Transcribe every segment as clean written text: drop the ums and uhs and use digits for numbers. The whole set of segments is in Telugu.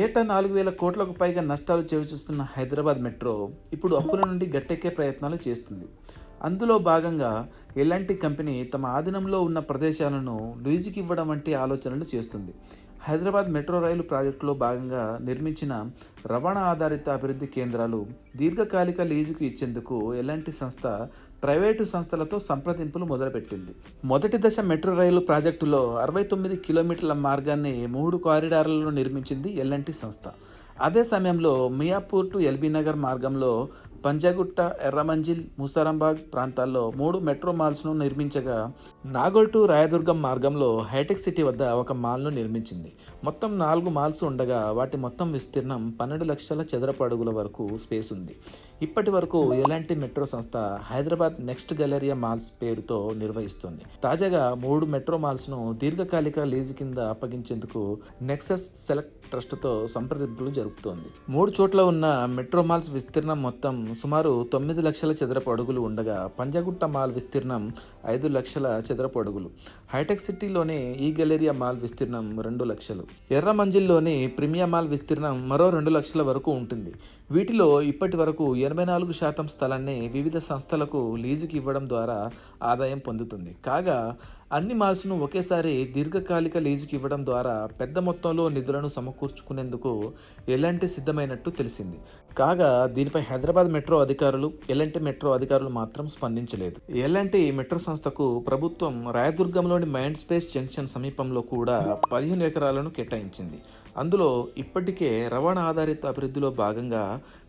ఏటా 4,000 కోట్లకు పైగా నష్టాలు చవిచూస్తున్న హైదరాబాద్ మెట్రో ఇప్పుడు అప్పుల నుండి గట్టెక్కే ప్రయత్నాలు చేస్తుంది. అందులో భాగంగా ఎల్ఎన్టీ కంపెనీ తమ ఆధీనంలో ఉన్న ప్రదేశాలను లీజుకి ఇవ్వడం వంటి ఆలోచనలు చేస్తుంది. హైదరాబాద్ మెట్రో రైలు ప్రాజెక్టులో భాగంగా నిర్మించిన రవాణా ఆధారిత అభివృద్ధి కేంద్రాలు దీర్ఘకాలిక లీజుకు ఇచ్చేందుకు ఎల్ఎన్టీ సంస్థ ప్రైవేటు సంస్థలతో సంప్రదింపులు మొదలుపెట్టింది. మొదటి దశ మెట్రో రైలు ప్రాజెక్టులో 69 కిలోమీటర్ల మార్గాన్ని 3 కారిడార్లలో నిర్మించింది ఎల్ఎన్టీ సంస్థ. అదే సమయంలో మియాపూర్ టు ఎల్బీ నగర్ మార్గంలో పంజాగుట్ట, ఎర్రమంజిల్, ముసారాంబాగ్ ప్రాంతాల్లో 3 మెట్రో మాల్స్ను నిర్మించగా, నాగోల్ టు రాయదుర్గం మార్గంలో హైటెక్ సిటీ వద్ద ఒక మాల్ను నిర్మించింది. మొత్తం 4 మాల్స్ ఉండగా వాటి మొత్తం విస్తీర్ణం 12 లక్షల చదరపు అడుగుల వరకు స్పేస్ ఉంది. ఇప్పటి వరకు ఎలాంటి మెట్రో సంస్థ హైదరాబాద్ నెక్స్ట్ గెలేరియా మాల్స్ పేరుతో నిర్వహిస్తుంది. తాజాగా 3 మెట్రో మాల్స్ను దీర్ఘకాలిక లీజు కింద అప్పగించేందుకు నెక్సస్ సెలెక్ట్ ట్రస్ట్తో సంప్రదింపులు జరుపుతోంది. 3 చోట్ల ఉన్న మెట్రో మాల్స్ విస్తీర్ణం మొత్తం సుమారు 9 లక్షల చదరపు అడుగులు ఉండగా, పంజాగుట్ట మాల్ విస్తీర్ణం 5 లక్షల చదరపు అడుగులు. హైటెక్ సిటీలోని ఈ గెలేరియా మాల్ విస్తీర్ణం 2 లక్షలు. ఎర్రమంజిల్లోని ప్రీమియా మాల్ విస్తీర్ణం మరో 2 లక్షల వరకు ఉంటుంది. వీటిలో ఇప్పటి వరకు 84% స్థలాన్ని వివిధ సంస్థలకు లీజుకి ఇవ్వడం ద్వారా ఆదాయం పొందుతుంది. కాగా అన్ని మాల్స్ను ఒకేసారి దీర్ఘకాలిక లీజుకి ఇవ్వడం ద్వారా పెద్ద మొత్తంలో నిధులను సమకూర్చుకునేందుకు ఎల్ఎన్టీ సిద్ధమైనట్టు తెలిసింది. కాగా దీనిపై హైదరాబాద్ మెట్రో అధికారులు, ఎల్ఎన్టీ మెట్రో అధికారులు మాత్రం స్పందించలేదు. ఎల్ఎన్టీ మెట్రో సంస్థకు ప్రభుత్వం రాయదుర్గంలోని మైండ్ స్పేస్ జంక్షన్ సమీపంలో కూడా 15 ఎకరాలను కేటాయించింది. అందులో ఇప్పటికే రవాణా ఆధారిత అభివృద్ధిలో భాగంగా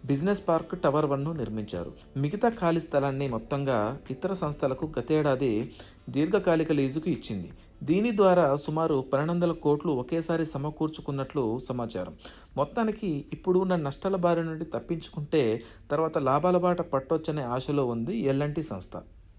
బిజినెస్ పార్క్ టవర్ 1ను నిర్మించారు. మిగతా ఖాళీ స్థలాన్ని మొత్తంగా ఇతర సంస్థలకు గతేడాది దీర్ఘకాలిక లీజుకు ఇచ్చింది. దీని ద్వారా సుమారు 1200 కోట్లు ఒకేసారి సమకూర్చుకున్నట్లు సమాచారం. మొత్తానికి ఇప్పుడు ఉన్న నష్టాల బారి నుండి తప్పించుకుంటే తర్వాత లాభాల బాట పట్టొచ్చనే ఆశలో ఉంది ఎల్ఎన్టీ సంస్థ.